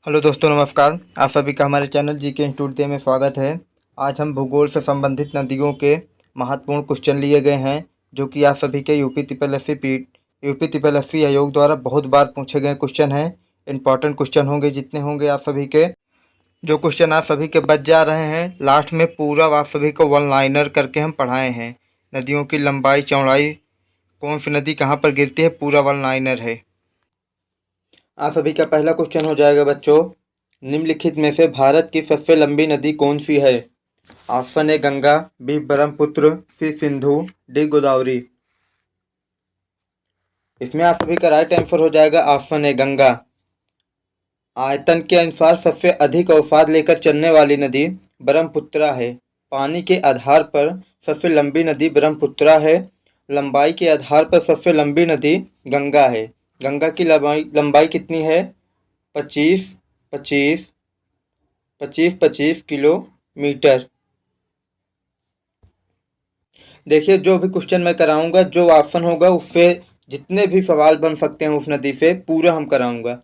Hello दोस्तों, नमस्कार। आप सभी का हमारे चैनल जीके इंस्टीट्यूट में स्वागत है। आज हम भूगोल से संबंधित नदियों के महत्वपूर्ण क्वेश्चन लिए गए हैं, जो कि आप सभी के यूपी ट्रिपल एस सी आयोग द्वारा बहुत बार पूछे गए क्वेश्चन हैं। इंपॉर्टेंट क्वेश्चन होंगे, जितने होंगे आप सभी के। जो क्वेश्चन आप सभी के बच जा रहे हैं, लास्ट में पूरा आप सभी को वन लाइनर करके हम पढ़ाए हैं। नदियों की लंबाई चौड़ाई, कौन सी नदी कहाँ पर गिरती है, पूरा वन लाइनर है। आप सभी का पहला क्वेश्चन हो जाएगा बच्चों, निम्नलिखित में से भारत की सबसे लंबी नदी कौन सी है? Option A Ganga, B Brahmaputra, C Sindhu, D Godavari. इसमें आप सभी का राइट आंसर हो जाएगा ऑप्शन ए गंगा। आयतन के अनुसार सबसे अधिक अवसाद लेकर चलने वाली नदी ब्रह्मपुत्र है। पानी के आधार पर सबसे लंबी नदी ब्रह्मपुत्र है। लंबाई के आधार पर सबसे लंबी नदी गंगा है। गंगा की लंबाई कितनी है? 25 25 25 25 किलोमीटर। देखिए, जो भी क्वेश्चन मैं कराऊंगा, जो ऑप्शन होगा उससे जितने भी सवाल बन सकते हैं उस नदी से पूरा हम कराऊंगा।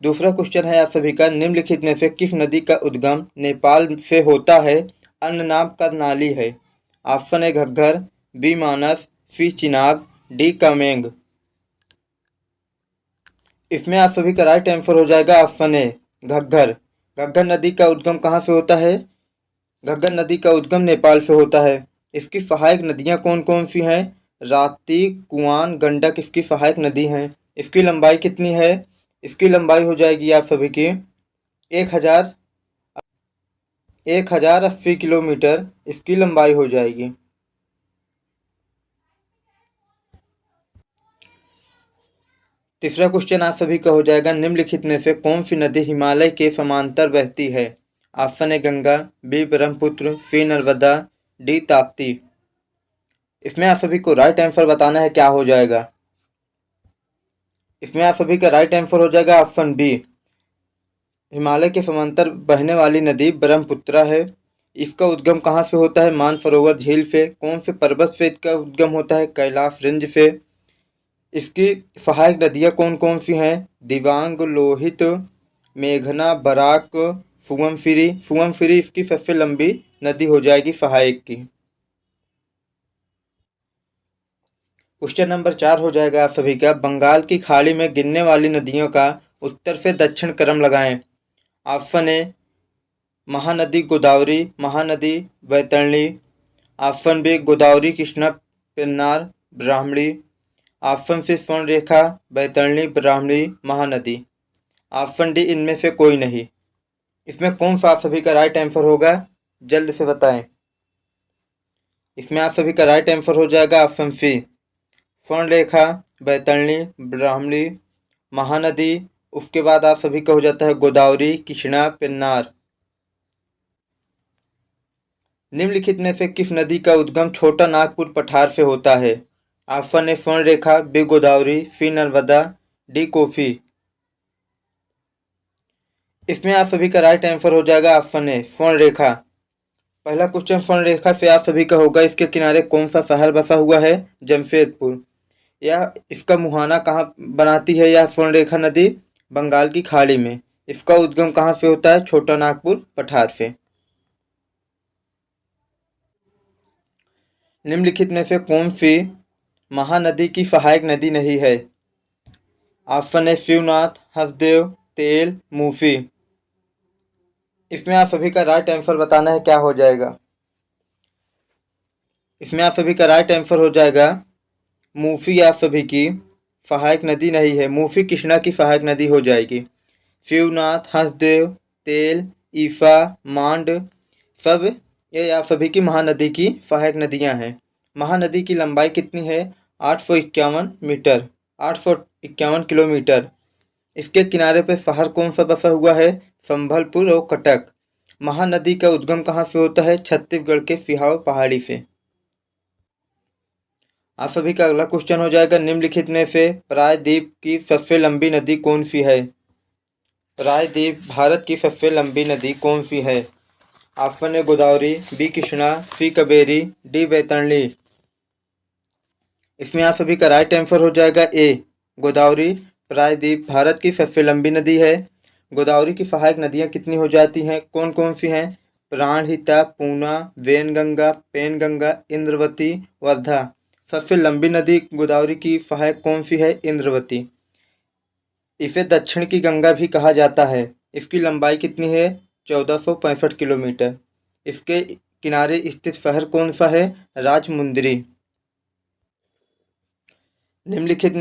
दूसरा क्वेश्चन है आप सभी का, निम्नलिखित में से किस नदी का उद्गम नेपाल से होता है? अन्य नाम का नाली है। Option A Ghaggar, B Manas, C Chenab, D Kameng. इसमें आप सभी का राइट आंसर हो जाएगा ऑप्शन ए घग्गर। घग्गर नदी का उद्गम कहाँ से होता है? घग्गर नदी का उद्गम नेपाल से होता है। इसकी सहायक नदियाँ कौन कौन सी हैं? राप्ती, कुआन, गंडक इसकी सहायक नदी हैं। इसकी लंबाई कितनी है? इसकी लंबाई हो जाएगी आप सभी की 1080 किलोमीटर इसकी लंबाई हो जाएगी। तीसरा क्वेश्चन आप सभी का हो जाएगा, निम्नलिखित में से कौन सी नदी हिमालय के समांतर बहती है? Option A Ganga, B Brahmaputra, C Narmada, D Tapti. इसमें आप सभी को राइट आंसर बताना है, क्या हो जाएगा। इसमें आप सभी का राइट आंसर हो जाएगा ऑप्शन बी। हिमालय के समांतर बहने वाली नदी ब्रह्मपुत्र है। इसका उद्गम कहाँ से होता है? मानसरोवर झील से। कौन से पर्वत से इसका उद्गम होता है? कैलाश रेंज से। इसकी सहायक नदियाँ कौन कौन सी हैं? दिबांग, लोहित, मेघना, बराक, सुगमसिरी। सुगमसिरी इसकी सबसे लंबी नदी हो जाएगी सहायक की। क्वेश्चन नंबर 4 हो जाएगा आप सभी का, बंगाल की खाड़ी में गिरने वाली नदियों का उत्तर से दक्षिण क्रम लगाएं। Option A Mahanadi Godavari, Mahanadi Vaitarani. Option B Godavari Krishna Pennar Brahmani. Option C Swarnarekha Vaitarani Brahmani Mahanadi. Option D इनमें से कोई नहीं। इसमें कौन सा आप सभी का राइट आंसर होगा, जल्द से बताएं। इसमें आप सभी का राइट आंसर हो जाएगा ऑप्शन सी स्वर्णरेखा वैतरणी ब्राह्मणी महानदी। उसके बाद आप सभी का हो जाता है गोदावरी कृष्णा पेन्नार। निम्नलिखित में से किस नदी का उद्गम छोटा नागपुर पठार से होता है? Option A Swarnarekha, B Godavari, C Narmada, D Kosi. इसमें आप सभी का राइट आंसर हो जाएगा ऑप्शन ए स्वर्णरेखा। पहला क्वेश्चन स्वर्णरेखा से आप सभी का होगा, इसके किनारे कौन सा शहर बसा हुआ है? जमशेदपुर। यह इसका मुहाना कहाँ बनाती है यह स्वर्णरेखा नदी? बंगाल की खाड़ी में। इसका उद्गम कहाँ से होता है? छोटा नागपुर पठार से। निम्नलिखित में से कौन सी महानदी की सहायक नदी नहीं है? ऑप्शन ए शिवनाथ, हसदेव, तेल, मूसी। इसमें आप सभी का राइट आंसर बताना है, क्या हो जाएगा। इसमें आप सभी का राइट आंसर हो जाएगा मूसी। आप सभी की सहायक नदी नहीं है, मूसी कृष्णा की सहायक नदी हो जाएगी। शिवनाथ, हसदेव, तेल, ईफा, मांड सब ये आप सभी की महानदी की सहायक नदियां हैं। महानदी की लंबाई कितनी है? 851 मीटर, 851 किलोमीटर। इसके किनारे पर शहर कौन सा बसा हुआ है? संभलपुर और कटक। महानदी का उद्गम कहाँ से होता है? छत्तीसगढ़ के सिहाव पहाड़ी से। आप सभी का अगला क्वेश्चन हो जाएगा, निम्नलिखित में से प्रायद्वीप की सबसे लंबी नदी कौन सी है? प्रायद्वीप भारत की सबसे लंबी नदी कौन सी है? Option A Godavari, B Krishna, C Kaveri, D Vaitarani. इसमें आप सभी का राइट आंसर हो जाएगा ए गोदावरी। प्रायद्वीप भारत की सबसे लंबी नदी है। गोदावरी की सहायक नदियाँ कितनी हो जाती हैं? कौन कौन सी हैं? प्राणहिता, पूर्णा, वैनगंगा, पैनगंगा, इंद्रावती, वर्धा। सबसे लंबी नदी गोदावरी की सहायक कौन सी है? इंद्रावती। इसे दक्षिण की गंगा भी कहा जाता है। इसकी लंबाई कितनी है? 1465 किलोमीटर। इसके किनारे स्थित शहर कौन सा है? राजमुंदरी। निम्नलिखित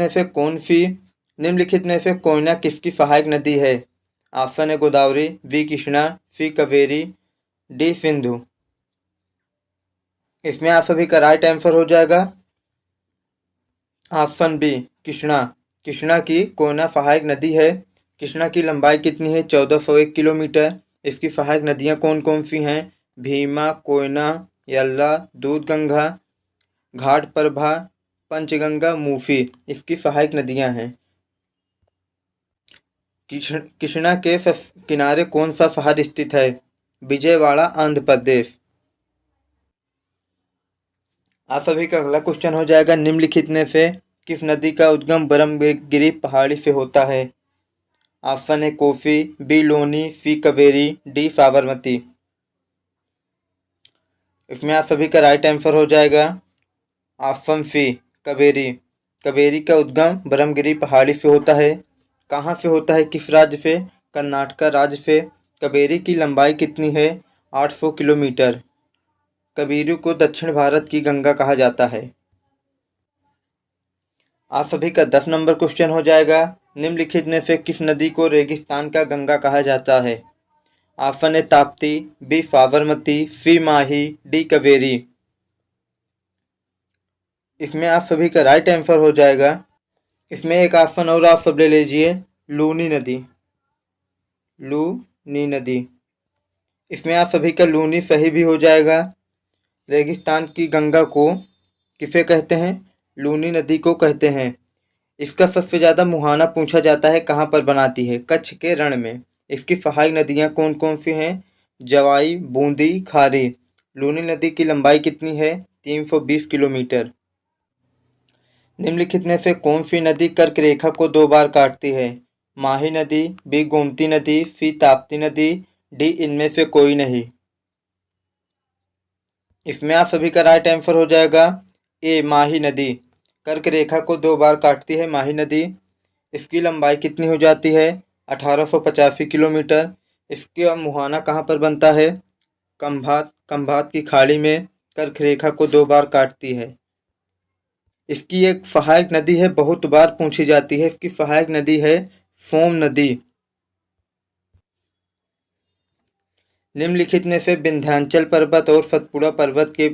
में से कोयना किसकी सहायक नदी है? ऑप्शन है Godavari, B Krishna, C Kaveri, D Sindhu. इसमें आप सभी का राइट आंसर हो जाएगा ऑप्शन बी कृष्णा। कृष्णा की कोयना सहायक नदी है। कृष्णा की लंबाई कितनी है? 1401 किलोमीटर। इसकी सहायक नदियाँ कौन कौन सी हैं? भीमा, कोयना, यल्ला, दूधगंगा, घाटप्रभा, पंचगंगा, मूसी इसकी सहायक नदियाँ हैं। कृष्णा के किनारे कौन सा शहर स्थित है? विजयवाड़ा, आंध्र प्रदेश। आप सभी का अगला क्वेश्चन हो जाएगा, निम्नलिखित में से किस नदी का उद्गम ब्रह्मगिरी पहाड़ी से होता है? ऑप्शन है कोसी, बी लोनी, सी कावेरी, डी साबरमती। इसमें आप सभी का राइट आंसर हो जाएगा ऑप्शन सी कावेरी। कावेरी का उद्गम ब्रह्मगिरी पहाड़ी से होता है। कहाँ से होता है? किस राज्य से? कर्नाटक राज्य से। कावेरी की लंबाई कितनी है? 800 किलोमीटर। कावेरी को दक्षिण भारत की गंगा कहा जाता है। आप सभी का 10 नंबर क्वेश्चन हो जाएगा, निम्नलिखित में से किस नदी को रेगिस्तान का गंगा कहा जाता है? ऑप्शन है ताप्ती, बी साबरमती, सी माही, डी कावेरी। इसमें आप सभी का राइट आंसर हो जाएगा, इसमें एक ऑप्शन और आप सब ले लीजिए, लूनी नदी। लूनी नदी। इसमें आप सभी का लूनी सही भी हो जाएगा। रेगिस्तान की गंगा को किसे कहते हैं? लूनी नदी को कहते हैं। इसका सबसे ज़्यादा मुहाना पूछा जाता है कहाँ पर बनाती है? कच्छ के रण में। इसकी सहायक नदियाँ कौन कौन सी हैं? जवाई, बूंदी, खारी। लूनी नदी की लंबाई कितनी है? 320 किलोमीटर। निम्नलिखित में से कौन सी नदी कर्क रेखा को 2 बार काटती है? माही नदी, बी गोमती नदी, सी ताप्ती नदी, डी इनमें से कोई नहीं। इसमें आप सभी का राइट आंसर हो जाएगा ए माही नदी। कर्क रेखा को 2 बार काटती है माही नदी। इसकी लंबाई कितनी हो जाती है? 1885 किलोमीटर। इसका मुहाना कहाँ पर बनता है? खंभात की खाड़ी में कर्क रेखा को 2 बार काटती है। इसकी एक सहायक नदी है, बहुत बार पूछी जाती है। इसकी सहायक नदी है सोम नदी। निम्नलिखित में से विंध्याचल पर्वत और सतपुड़ा पर्वत के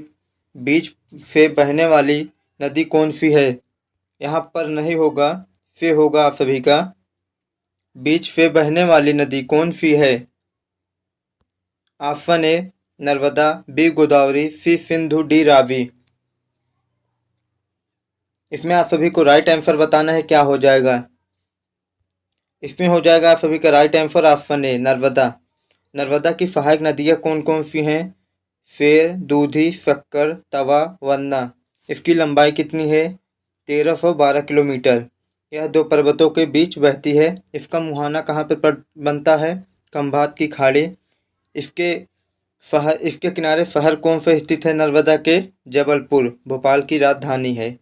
बीच से बहने वाली नदी कौन सी है? यहाँ पर नहीं होगा, से होगा आप सभी का। बीच से बहने वाली नदी कौन सी है? Option A Narmada, B Godavari, C Sindhu, D Ravi. इसमें आप सभी को राइट आंसर बताना है, क्या हो जाएगा? इसमें हो जाएगा आप सभी का right answer option A Narmada. Narmada की सहायक नदियाँ कौन कौन सी हैं? फेर, दूधी, शक्कर, तवा, वरना। इसकी लंबाई कितनी है? 1312 किलोमीटर। यह 2 पर्वतों के बीच बहती है। इसका मुहाना कहाँ पर बनता है? खंभात की खाड़ी। इसके किनारे शहर कौन सा स्थित है नर्मदा के? जबलपुर, भोपाल की राजधानी है।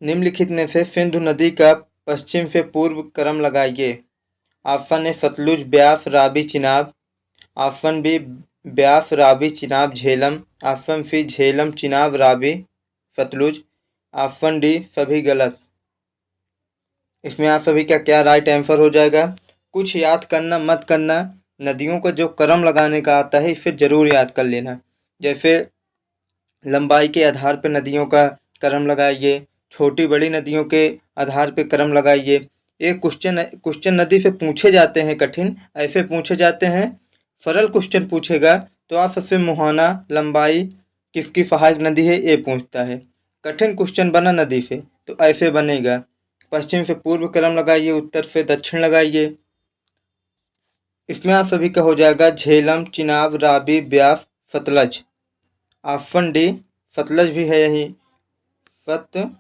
निम्नलिखित में से सिंधु नदी का पश्चिम से पूर्व क्रम लगाइए। Option A Sutlej, Beas, Ravi, Chenab. Option B Beas, Ravi, Chenab, Jhelum. Option C Jhelum, Chenab, Ravi, Sutlej. Option D सभी गलत। इसमें आप सभी का क्या राइट आंसर हो जाएगा? कुछ याद करना मत करना, नदियों को जो क्रम लगाने का आता है इसे ज़रूर याद कर लेना। जैसे लंबाई के आधार पर नदियों का क्रम लगाइए, छोटी बड़ी नदियों के आधार पर क्रम लगाइए। ये क्वेश्चन नदी से पूछे जाते हैं कठिन, ऐसे पूछे जाते हैं। सरल क्वेश्चन पूछेगा तो आप सबसे मुहाना, लंबाई किसकी सहायक नदी है ये पूछता है। कठिन क्वेश्चन बना नदी से तो ऐसे बनेगा, पश्चिम से पूर्व क्रम लगाइए, उत्तर से दक्षिण लगाइए। इसमें आप सभी का हो जाएगा झेलम, चिनाब, रावी, ब्यास, सतलज। ऑप्शन डी सतलज भी है यही, सतलज।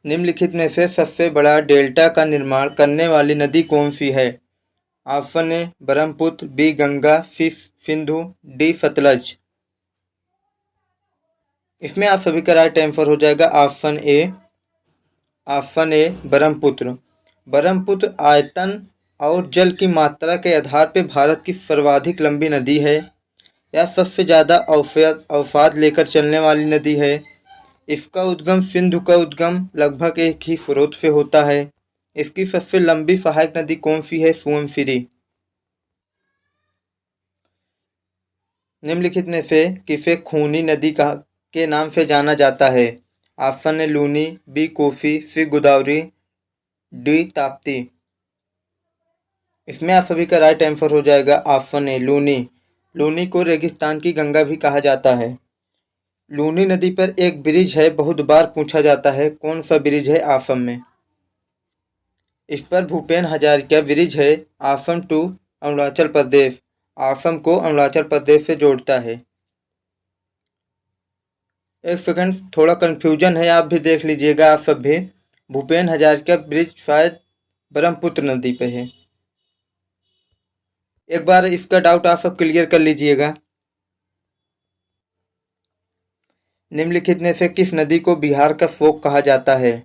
निम्नलिखित में से सबसे बड़ा डेल्टा का निर्माण करने वाली नदी कौन सी है? Option A Brahmaputra, B Ganga, C Sindhu, D Sutlej. इसमें आप सभी का राइट आंसर हो जाएगा ऑप्शन ए ब्रह्मपुत्र। ब्रह्मपुत्र आयतन और जल की मात्रा के आधार पर भारत की सर्वाधिक लंबी नदी है। यह सबसे ज़्यादा अवसाद लेकर चलने वाली नदी है। इसका उद्गम सिंधु का उद्गम लगभग एक ही स्रोत से होता है। इसकी सबसे लंबी सहायक नदी कौन सी है? सोनसिरी। निम्नलिखित में से किसे खूनी नदी के नाम से जाना जाता है? Option A Luni, B Kosi, C Godavari, D Tapti. इसमें आप सभी का राइट आंसर हो जाएगा ऑप्शन ए लूनी। लूनी को रेगिस्तान की गंगा भी कहा जाता है। लूनी नदी पर एक ब्रिज है, बहुत बार पूछा जाता है, कौन सा ब्रिज है असम में? इस पर भूपेन हजारिका ब्रिज है। असम टू अरुणाचल प्रदेश, असम को अरुणाचल प्रदेश से जोड़ता है। एक सेकंड, थोड़ा कंफ्यूजन है, आप भी देख लीजिएगा। आप सब भी, भूपेन हजारिका ब्रिज शायद ब्रह्मपुत्र नदी पे है। एक बार इसका डाउट आप सब क्लियर कर लीजिएगा। निम्नलिखित में से किस नदी को बिहार का शोक कहा जाता है?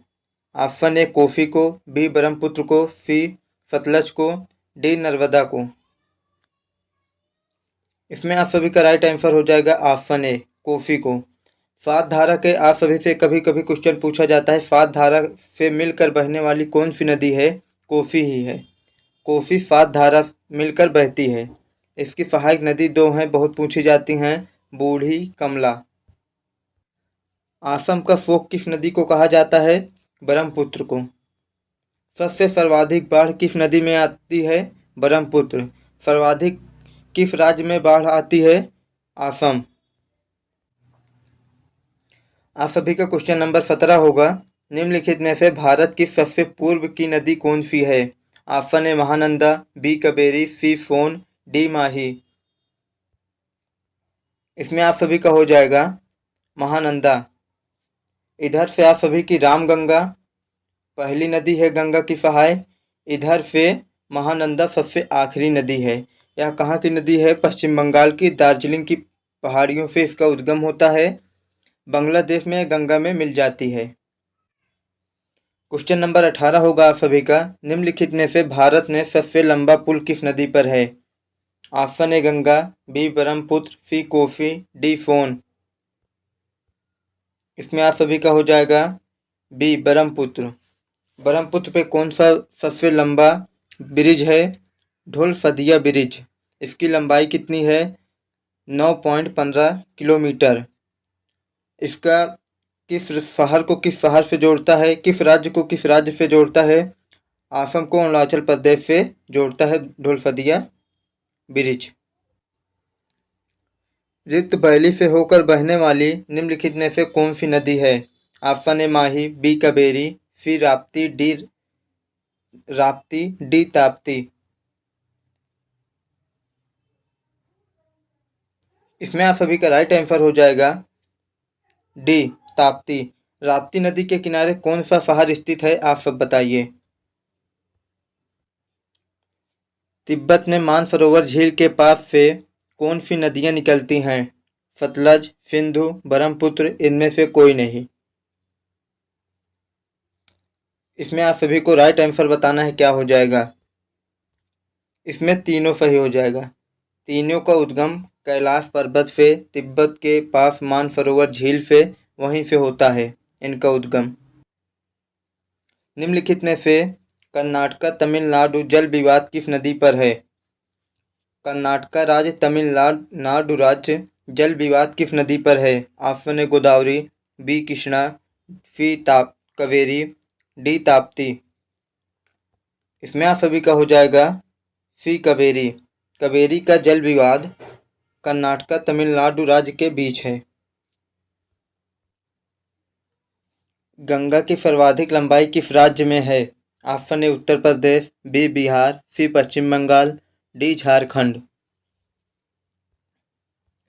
ऑप्शन ए कोसी को, बी ब्रह्मपुत्र को, सी सतलज को, डी नर्मदा को। इसमें आप सभी का राइट आंसर हो जाएगा ऑप्शन ए कोसी को। सात धारा के आप सभी से कभी कभी क्वेश्चन पूछा जाता है, सात धारा से मिलकर बहने वाली कौन सी नदी है? कोसी ही है। कोसी सात धारा मिलकर बहती है। इसकी सहायक नदी दो हैं, बहुत पूछी जाती हैं, बूढ़ी, कमला। असम का शोक किस नदी को कहा जाता है? ब्रह्मपुत्र को। सबसे सर्वाधिक बाढ़ किस नदी में आती है? ब्रह्मपुत्र। सर्वाधिक किस राज्य में बाढ़ आती है? असम। आप सभी का क्वेश्चन नंबर 17 होगा। निम्नलिखित में से भारत की सबसे पूर्व की नदी कौन सी है? Option A Mahananda, B Kaveri, C Son, D Mahi. इसमें आप सभी का हो जाएगा महानंदा। इधर से आप सभी की रामगंगा पहली नदी है गंगा की सहायक। इधर से महानंदा सबसे आखिरी नदी है। यह कहाँ की नदी है? पश्चिम बंगाल की दार्जिलिंग की पहाड़ियों से इसका उद्गम होता है। बांग्लादेश में गंगा में मिल जाती है। क्वेश्चन नंबर 18 होगा आप सभी का। निम्नलिखित में से भारत में सबसे लंबा पुल किस नदी पर है? Option A Ganga, B Brahmaputra, C Kosi, D Son. इसमें आप सभी का हो जाएगा बी ब्रह्मपुत्र। ब्रह्मपुत्र पे कौन सा सबसे लंबा ब्रिज है? ढोलफदिया ब्रिज। इसकी लंबाई कितनी है? 9.15 किलोमीटर। इसका किस शहर को किस शहर से जोड़ता है? किस राज्य को किस राज्य से जोड़ता है? असम को अरुणाचल प्रदेश से जोड़ता है ढोलफदिया ब्रिज। रिक्त वैली से होकर बहने वाली निम्नलिखित में से कौन सी नदी है? Option A Mahi, B Kaveri, C Rapti, D Tapti. इसमें आप सभी का राइट आंसर हो जाएगा डी ताप्ती। राप्ती नदी के किनारे कौन सा शहर स्थित है? आप सब बताइए। तिब्बत में मानसरोवर झील के पास से कौन सी नदियां निकलती हैं? सतलज, सिंधु, ब्रह्मपुत्र, इनमें से कोई नहीं। इसमें आप सभी को राइट आंसर बताना है, क्या हो जाएगा? इसमें तीनों सही हो जाएगा। तीनों का उद्गम कैलाश पर्वत से, तिब्बत के पास मानसरोवर झील से, वहीं से होता है इनका उद्गम। निम्नलिखित में से कर्नाटक तमिलनाडु जल विवाद किस नदी पर है? कर्नाटक राज्य तमिलनाडु राज्य जल विवाद किस नदी पर है? Option A Godavari, B Krishna, C Kaveri, D Tapti. इसमें आप सभी का हो जाएगा सी कावेरी। कावेरी का जल विवाद कर्नाटक तमिलनाडु राज्य के बीच है। गंगा की सर्वाधिक लंबाई किस राज्य में है? Option A Uttar Pradesh, B Bihar, C Paschim Bangal, D Jharkhand.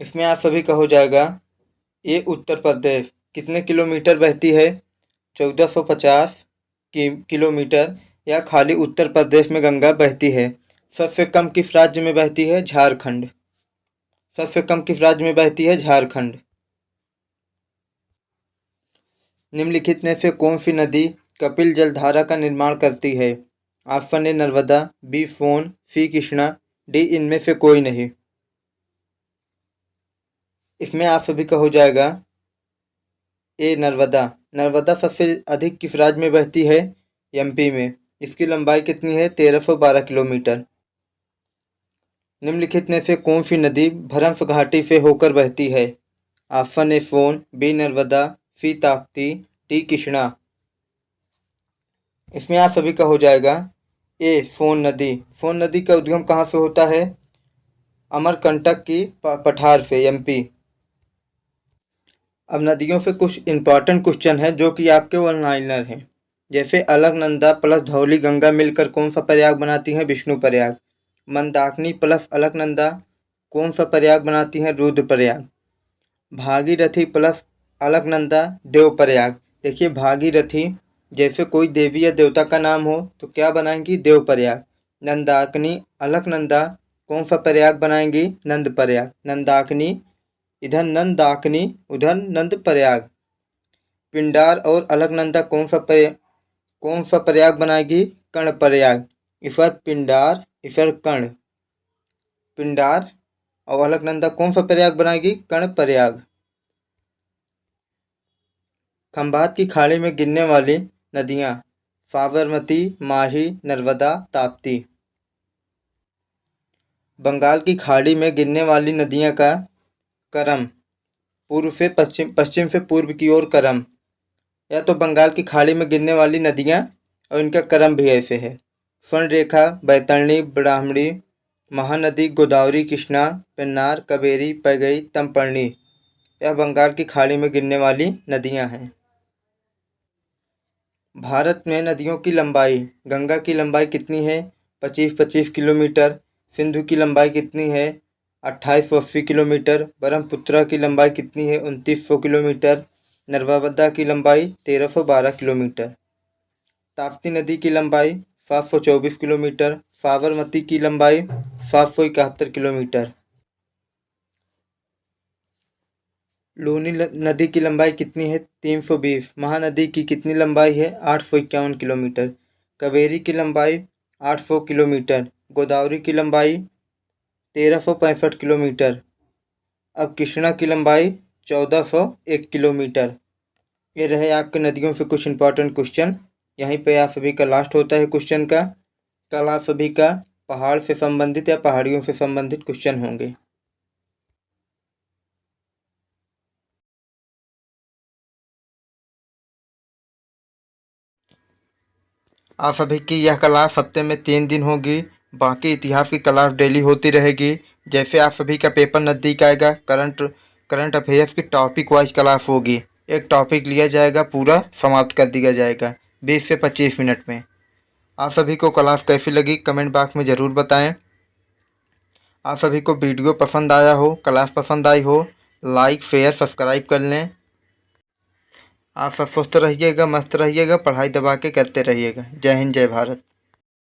इसमें आप सभी का हो जाएगा ये उत्तर प्रदेश। कितने किलोमीटर बहती है? 1450 किलोमीटर या खाली उत्तर प्रदेश में गंगा बहती है। सबसे कम किस राज्य में बहती है? झारखंड। सबसे कम किस राज्य में बहती है? झारखंड। निम्नलिखित में से कौन सी नदी कपिल जलधारा का निर्माण करती है? Option A Narmada, B Son, C Krishna, D इनमें से कोई नहीं। इसमें आप सभी का हो जाएगा ए नर्मदा। नर्मदा सबसे अधिक किस राज्य में बहती है? एमपी में। इसकी लंबाई कितनी है? 1312 किलोमीटर। निम्नलिखित में से कौन सी नदी भ्रंश घाटी से होकर बहती है? Option A Son, B Narmada, C Tapti, D Krishna. इसमें आप सभी का हो जाएगा ए सोन नदी। सोन नदी का उद्गम कहाँ से होता है? अमरकंटक की पठार से, एमपी। अब नदियों से कुछ इंपॉर्टेंट क्वेश्चन है जो कि आपके वन लाइनर हैं। जैसे अलकनंदा प्लस धौली गंगा मिलकर कौन सा प्रयाग बनाती हैं? विष्णु प्रयाग। मंदाकिनी प्लस अलकनंदा कौन सा प्रयाग बनाती हैं? रुद्र प्रयाग। भागीरथी प्लस अलकनंदा देव प्रयाग। देखिए भागीरथी जैसे कोई देवी या देवता का नाम हो तो क्या बनाएंगी? देव प्रयाग। नंदाकिनी अलकनंदा कौन सा प्रयाग बनाएंगी? नंद प्रयाग। नंदाकिनी इधर नंदाकिनी उधर नंद प्रयाग। पिंडार और अलकनंदा कौन सा प्रयाग बनाएगी? कर्ण प्रयाग। इधर पिंडार इधर कर्ण। पिंडार और अलकनंदा कौन सा प्रयाग बनाएगी? कर्ण प्रयाग। खंभात की खाड़ी में गिरने वाली नदियाँ? साबरमती, माही, नर्मदा, ताप्ती। बंगाल की खाड़ी में गिरने वाली नदियाँ का क्रम पूर्व से पश्चिम, पश्चिम से पूर्व की ओर क्रम। या तो बंगाल की खाड़ी में गिरने वाली नदियाँ और इनका क्रम भी ऐसे है: स्वर्णरेखा, बैतरणी, ब्राह्मणी, महानदी, गोदावरी, कृष्णा, पेन्नार, कावेरी, पैगई, तमपर्णी। यह बंगाल की खाड़ी में गिरने वाली नदियाँ हैं। भारत में नदियों की लंबाई: गंगा की लंबाई कितनी है? 25-25 किलोमीटर। सिंधु की लंबाई कितनी है? 2880 किलोमीटर। ब्रह्मपुत्र की लंबाई कितनी है? 2900 किलोमीटर। नर्मदा की लंबाई 1312 किलोमीटर। ताप्ती नदी की लंबाई 724 किलोमीटर। साबरमती की लंबाई 771 किलोमीटर। लूनी नदी की लंबाई कितनी है? 320। महानदी की कितनी लंबाई है? 851 किलोमीटर। कावेरी की लंबाई 800 किलोमीटर। गोदावरी की लंबाई 1365 किलोमीटर। अब कृष्णा की लंबाई 1401 किलोमीटर। ये रहे आपके नदियों से कुछ इंपॉर्टेंट क्वेश्चन। यहीं पे आप सभी का लास्ट होता है क्वेश्चन का। कल आप सभी का पहाड़ से संबंधित या पहाड़ियों से संबंधित क्वेश्चन होंगे। आप सभी की यह क्लास हफ्ते में 3 दिन होगी। बाकी इतिहास की क्लास डेली होती रहेगी। जैसे आप सभी का पेपर नज़दीक आएगा, करंट अफेयर्स की टॉपिक वाइज क्लास होगी। एक टॉपिक लिया जाएगा, पूरा समाप्त कर दिया जाएगा 20 से 25 मिनट में। आप सभी को क्लास कैसी लगी कमेंट बॉक्स में ज़रूर बताएं। आप सभी को वीडियो पसंद आया हो, क्लास पसंद आई हो, लाइक शेयर सब्सक्राइब कर लें। आप सब स्वस्थ रहिएगा, मस्त रहिएगा, पढ़ाई दबा के करते रहिएगा। जय हिंद, जय भारत।